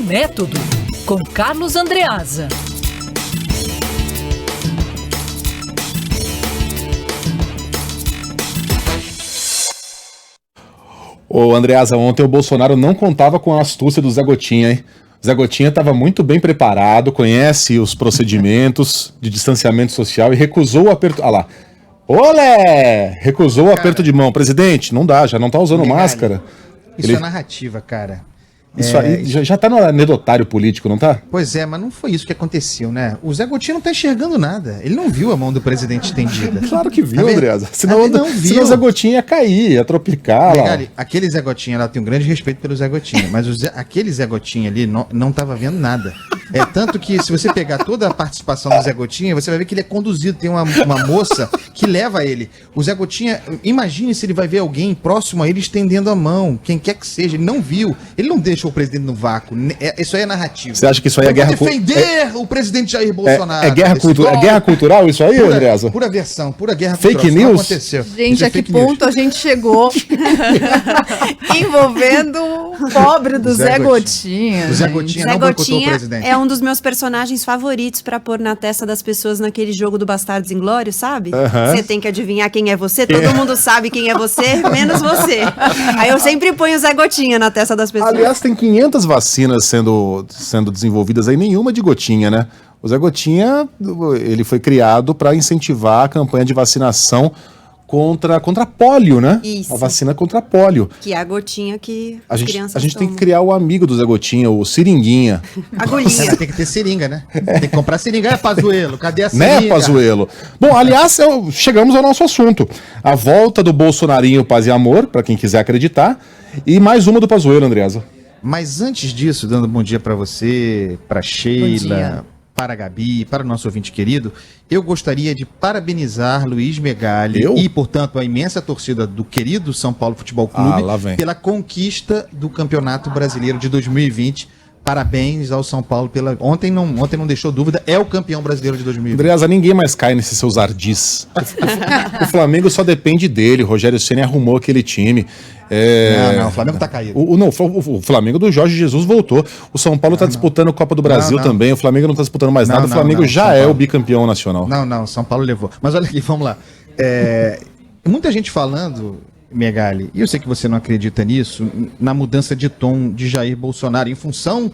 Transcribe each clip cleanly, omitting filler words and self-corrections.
Método, com Carlos Andreasa. Ô, Andreasa, ontem o Bolsonaro não contava com a astúcia do Zé Gotinha, hein? O Zé Gotinha estava muito bem preparado, conhece os procedimentos de distanciamento social e recusou o aperto... Ah lá. Olé! Recusou o aperto de mão. Presidente, não dá, já não tá usando máscara. Isso é narrativa, cara. Isso aí já tá no anedotário político, não tá? Pois é, mas não foi isso que aconteceu, né? O Zé Gotinha não tá enxergando nada. Ele não viu a mão do presidente estendida. Claro que viu, Andreasa. Senão o Zé Gotinha ia cair, ia tropicar lá. Aquele Zé Gotinha lá, tem um grande respeito pelo Zé Gotinha, mas aquele Zé Gotinha ali não tava vendo nada. É tanto que se você pegar toda a participação do Zé Gotinha, você vai ver que ele é conduzido. Tem uma moça que leva ele. O Zé Gotinha, imagine se ele vai ver alguém próximo a ele estendendo a mão, quem quer que seja. Ele não viu. Ele não deixou o presidente no vácuo. Isso aí é narrativa. Você acha que isso aí é guerra defender o presidente Jair Bolsonaro. É guerra cultural isso aí, Andreasa? Pura versão, pura guerra cultural. Fake news? Aconteceu. Gente, a que ponto a gente chegou envolvendo o pobre do Zé Gotinha. O Zé Gotinha não boicotou o presidente. É um dos meus personagens favoritos pra pôr na testa das pessoas naquele jogo do Bastardos Inglórios, sabe? Você tem que adivinhar quem é você, todo mundo sabe quem é você, menos você. Aí eu sempre ponho o Zé Gotinha na testa das pessoas. Aliás, tem 500 vacinas sendo desenvolvidas aí, nenhuma de gotinha, né? O Zé Gotinha, ele foi criado para incentivar a campanha de vacinação contra pólio, né? Isso. A vacina contra pólio. Que é a gotinha que as crianças A gente tem que criar o amigo do Zé Gotinha, o Seringuinha. Agulhinha. Tem que ter seringa, né? Tem que comprar seringa. É, Pazuello, cadê a seringa? Né, Pazuello? Bom, aliás, chegamos ao nosso assunto. A volta do Bolsonarinho Paz e Amor, para quem quiser acreditar, e mais uma do Pazuello, Andreasa. Mas antes disso, dando bom dia para você, para Sheila, para a Gabi, para o nosso ouvinte querido, eu gostaria de parabenizar Luiz Megali e, portanto, a imensa torcida do querido São Paulo Futebol Clube pela conquista do Campeonato Brasileiro de 2020. Parabéns ao São Paulo ontem não deixou dúvida, é o campeão brasileiro de 2020. Andreasa, ninguém mais cai nesses seus ardis. O Flamengo só depende dele, o Rogério Ceni arrumou aquele time. Não, o Flamengo tá caído. O Flamengo do Jorge Jesus voltou. O São Paulo tá disputando a Copa do Brasil também, o Flamengo não tá disputando mais nada, o Flamengo já é o bicampeão nacional. Não, São Paulo levou. Mas olha aqui, vamos lá. Muita gente falando, Megali, e eu sei que você não acredita nisso, na mudança de tom de Jair Bolsonaro, em função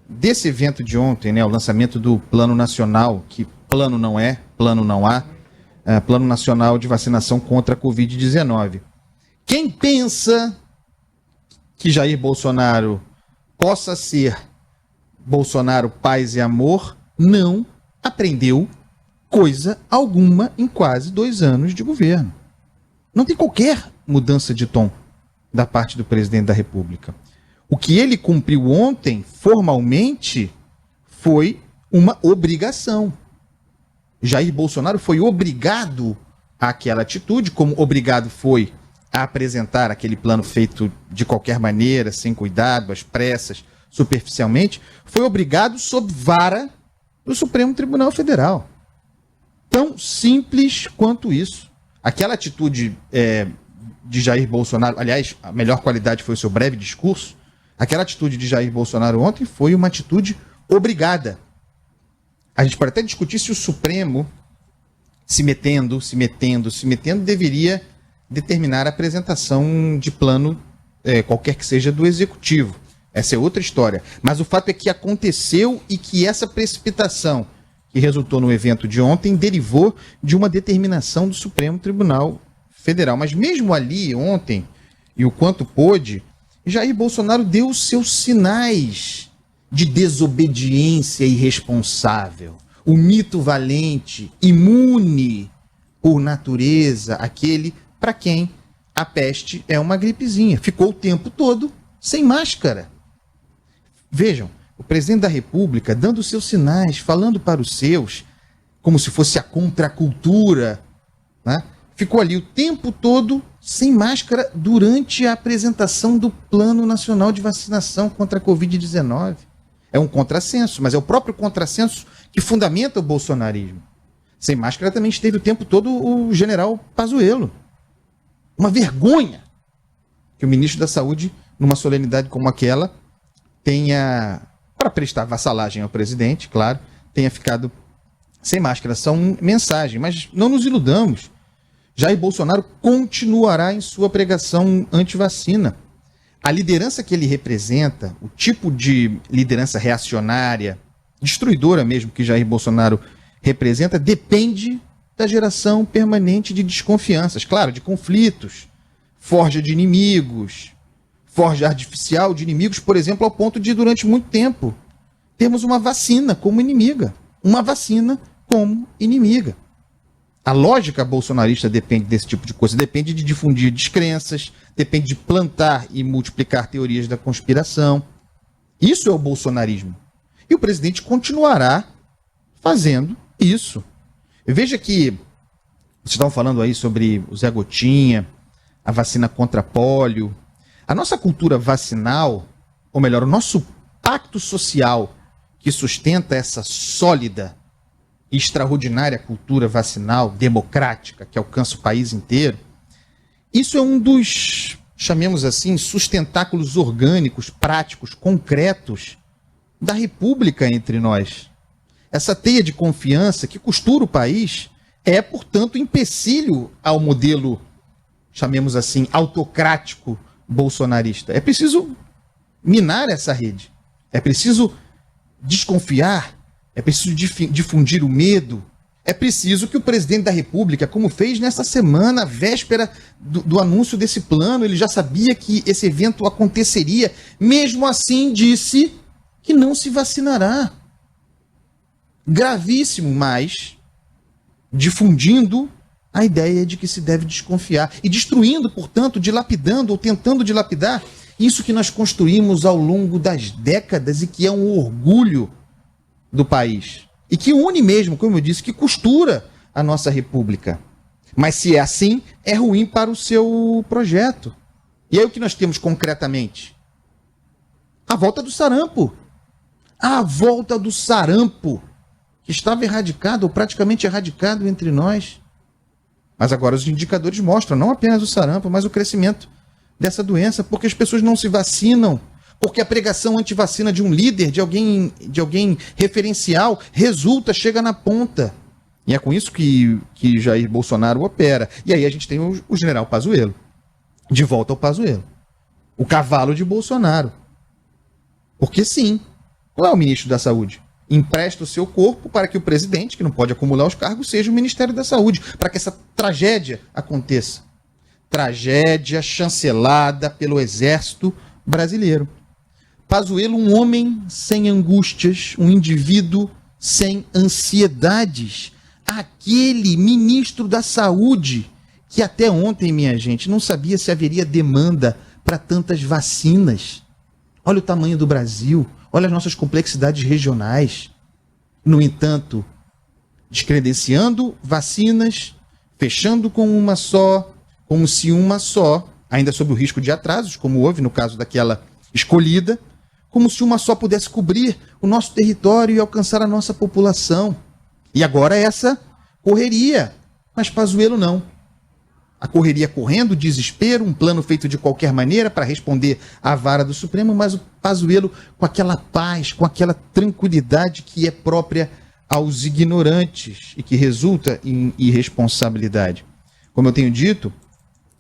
desse evento de ontem, né, o lançamento do Plano Nacional, que plano não é, plano não há, Plano Nacional de Vacinação contra a Covid-19. Quem pensa que Jair Bolsonaro possa ser Bolsonaro paz e amor, não aprendeu coisa alguma em quase 2 anos de governo. Não tem qualquer mudança de tom da parte do presidente da República. O que ele cumpriu ontem, formalmente, foi uma obrigação. Jair Bolsonaro foi obrigado àquela atitude, como obrigado foi a apresentar aquele plano feito de qualquer maneira, sem cuidado, às pressas, superficialmente, foi obrigado sob vara do Supremo Tribunal Federal. Tão simples quanto isso. Aquela atitude de Jair Bolsonaro, aliás, a melhor qualidade foi o seu breve discurso, aquela atitude de Jair Bolsonaro ontem foi uma atitude obrigada. A gente pode até discutir se o Supremo, se metendo, deveria determinar a apresentação de plano, qualquer que seja, do Executivo. Essa é outra história. Mas o fato é que aconteceu e que essa precipitação que resultou no evento de ontem derivou de uma determinação do Supremo Tribunal Federal. Mas mesmo ali, ontem, e o quanto pôde, Jair Bolsonaro deu os seus sinais de desobediência irresponsável. O mito valente, imune por natureza, aquele para quem a peste é uma gripezinha. Ficou o tempo todo sem máscara. Vejam, o presidente da República dando os seus sinais, falando para os seus, como se fosse a contracultura, né? Ficou ali o tempo todo sem máscara durante a apresentação do Plano Nacional de Vacinação contra a Covid-19. É um contrassenso, mas é o próprio contrassenso que fundamenta o bolsonarismo. Sem máscara também esteve o tempo todo o general Pazuello. Uma vergonha que o ministro da Saúde, numa solenidade como aquela, tenha para prestar vassalagem ao presidente, claro, tenha ficado sem máscara. São mensagens, mas não nos iludamos. Jair Bolsonaro continuará em sua pregação anti-vacina. A liderança que ele representa, o tipo de liderança reacionária, destruidora mesmo que Jair Bolsonaro representa, depende da geração permanente de desconfianças, claro, de conflitos, forja de inimigos, forja artificial de inimigos, por exemplo, ao ponto de, durante muito tempo, termos uma vacina como inimiga. Uma vacina como inimiga. A lógica bolsonarista depende desse tipo de coisa, depende de difundir descrenças, depende de plantar e multiplicar teorias da conspiração. Isso é o bolsonarismo. E o presidente continuará fazendo isso. Veja que vocês estavam falando aí sobre o Zé Gotinha, a vacina contra pólio. A nossa cultura vacinal, ou melhor, o nosso pacto social que sustenta essa sólida e extraordinária cultura vacinal democrática que alcança o país inteiro, isso é um dos, chamemos assim, sustentáculos orgânicos, práticos, concretos da República entre nós. Essa teia de confiança que costura o país é, portanto, empecilho ao modelo, chamemos assim, autocrático bolsonarista. É preciso minar essa rede. É preciso desconfiar. É preciso difundir o medo. É preciso que o presidente da República, como fez nessa semana, véspera do anúncio desse plano, ele já sabia que esse evento aconteceria, mesmo assim disse que não se vacinará. Gravíssimo, mas difundindo a ideia de que se deve desconfiar e destruindo, portanto, dilapidando ou tentando dilapidar isso que nós construímos ao longo das décadas e que é um orgulho do país. E que une mesmo, como eu disse, que costura a nossa república. Mas se é assim, é ruim para o seu projeto. E aí o que nós temos concretamente? A volta do sarampo. A volta do sarampo, que estava erradicado ou praticamente erradicado entre nós. Mas agora os indicadores mostram não apenas o sarampo, mas o crescimento dessa doença, porque as pessoas não se vacinam, porque a pregação antivacina de um líder, de alguém referencial, chega na ponta. E é com isso que Jair Bolsonaro opera. E aí a gente tem o general Pazuello. De volta ao Pazuello. O cavalo de Bolsonaro. Porque sim, qual é o ministro da Saúde? Empresta o seu corpo para que o presidente, que não pode acumular os cargos, seja o Ministério da Saúde, para que essa tragédia aconteça. Tragédia chancelada pelo Exército Brasileiro. Pazuello, um homem sem angústias, um indivíduo sem ansiedades. Aquele ministro da Saúde que até ontem, minha gente, não sabia se haveria demanda para tantas vacinas. Olha o tamanho do Brasil, olha as nossas complexidades regionais. No entanto, descredenciando vacinas, fechando com uma só, como se uma só, ainda sob o risco de atrasos, como houve no caso daquela escolhida, como se uma só pudesse cobrir o nosso território e alcançar a nossa população. E agora essa correria, mas Pazuello não. A correria correndo, o desespero, um plano feito de qualquer maneira para responder à vara do Supremo, mas o Pazuello com aquela paz, com aquela tranquilidade que é própria aos ignorantes e que resulta em irresponsabilidade. Como eu tenho dito,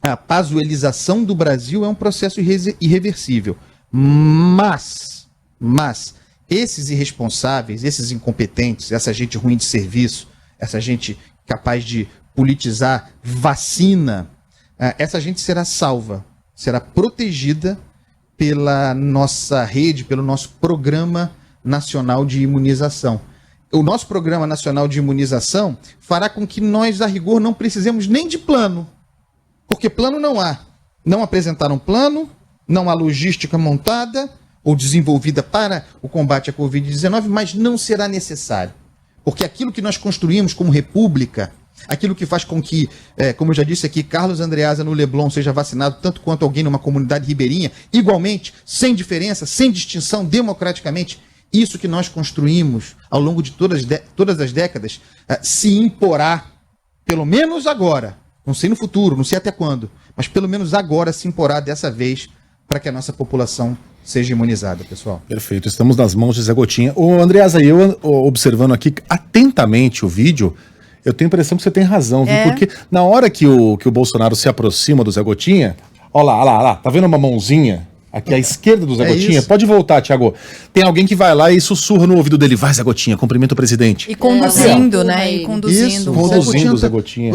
a pazuelização do Brasil é um processo irreversível. Mas, esses irresponsáveis, esses incompetentes, essa gente ruim de serviço, essa gente capaz de politizar vacina, essa gente será salva, será protegida pela nossa rede, pelo nosso Programa Nacional de Imunização. O nosso Programa Nacional de Imunização fará com que nós, a rigor, não precisemos nem de plano, porque plano não há. Não apresentaram plano, não há logística montada ou desenvolvida para o combate à Covid-19, mas não será necessário. Porque aquilo que nós construímos como república, aquilo que faz com que, como eu já disse aqui, Carlos Andreasa no Leblon seja vacinado tanto quanto alguém numa comunidade ribeirinha, igualmente, sem diferença, sem distinção, democraticamente, isso que nós construímos ao longo de todas as décadas, se imporá, pelo menos agora, não sei no futuro, não sei até quando, mas pelo menos agora se imporá dessa vez para que a nossa população seja imunizada, pessoal. Perfeito, estamos nas mãos de Zé Gotinha. Ô, Andreasa, eu observando aqui atentamente o vídeo, eu tenho a impressão que você tem razão, viu? Porque na hora que o Bolsonaro se aproxima do Zé Gotinha, ó lá, tá vendo uma mãozinha? Aqui à esquerda do Zé Gotinha, isso. Pode voltar, Thiago. Tem alguém que vai lá e sussurra no ouvido dele, vai Zé Gotinha, cumprimenta o presidente. E conduzindo, né? E Isso, conduzindo. Conduzindo o Zé Gotinha.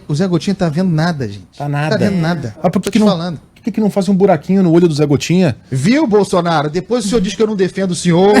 O Zé Gotinha tá vendo nada, gente. Tá nada. Tá vendo nada. Mas por Tô que te não, falando. por que não faz um buraquinho no olho do Zé Gotinha? Viu, Bolsonaro? Depois o senhor diz que eu não defendo o senhor,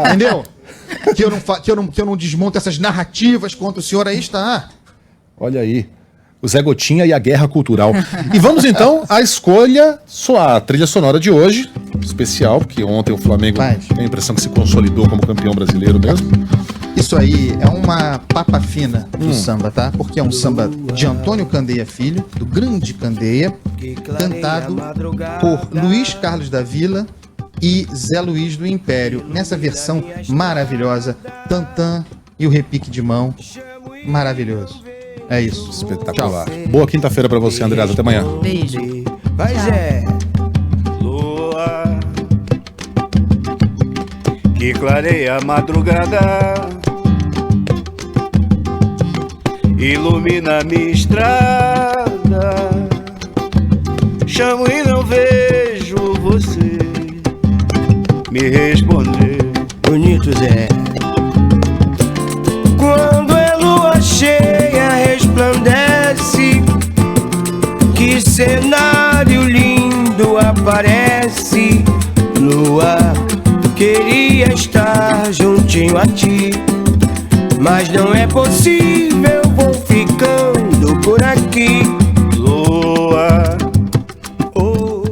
entendeu? Que eu não desmonto essas narrativas contra o senhor, aí está. Olha aí, o Zé Gotinha e a guerra cultural. E vamos então à escolha, a trilha sonora de hoje, especial, porque ontem o Flamengo tem a impressão que se consolidou como campeão brasileiro mesmo. Isso aí é uma papa fina do samba, tá? Porque é um samba de Antônio Candeia Filho, do grande Candeia, cantado por Luiz Carlos da Vila e Zé Luiz do Império, nessa versão maravilhosa, tantã e o repique de mão, maravilhoso. É isso. Espetacular. Boa quinta-feira pra você, Andreasa. Até amanhã. Beijo. Vai, Zé. Lua que clareia a madrugada, ilumina minha estrada. Chamo e não vejo você me responder. Bonito, Zé. Quando é lua cheia, resplandece, que cenário lindo aparece. Lua, queria estar juntinho a ti, mas não é possível, vou ficando por aqui.